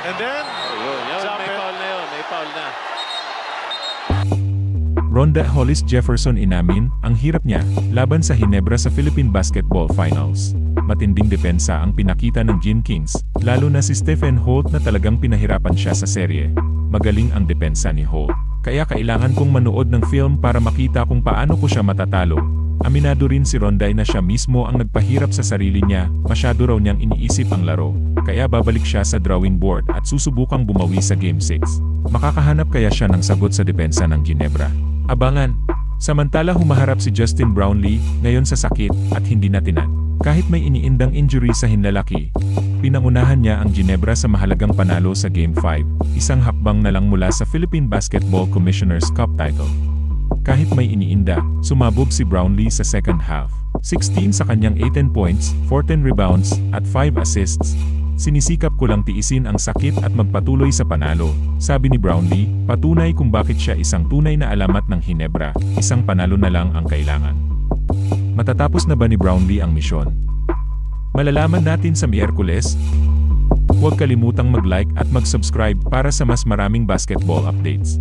And then, Yun, Jump may it. foul na yun. May foul na. Ronda Hollis Jefferson inamin, ang hirap niya, laban sa Hinebra sa Philippine Basketball Finals. Matinding depensa ang pinakita ng Gin Kings, lalo na si Stephen Holt na talagang pinahirapan siya sa serye. Magaling ang depensa ni Holt. Kaya kailangan kong manood ng film para makita kung paano ko siya matatalo. Aminado rin si Ronday na siya mismo ang nagpahirap sa sarili niya, masyado raw niyang iniisip ang laro. Kaya babalik siya sa drawing board at susubukang bumawi sa Game 6. Makakahanap kaya siya ng sagot sa depensa ng Ginebra? Abangan! Samantala humaharap si Justin Brownlee, ngayon sa sakit, at hindi natinag. Kahit may iniindang injury sa hinlalaki, pinangunahan niya ang Ginebra sa mahalagang panalo sa Game 5, isang hakbang na lang mula sa Philippine Basketball Commissioner's Cup title. Kahit may iniinda, sumabog si Brownlee sa second half. 16 sa kanyang 18 points, 14 rebounds, at 5 assists. Sinisikap ko lang tiisin ang sakit at magpatuloy sa panalo, sabi ni Brownlee, patunay kung bakit siya isang tunay na alamat ng Hinebra, isang panalo na lang ang kailangan. Matatapos na ba ni Brownlee ang misyon? Malalaman natin sa Miyerkules. Huwag kalimutang mag-like at mag-subscribe para sa mas maraming basketball updates.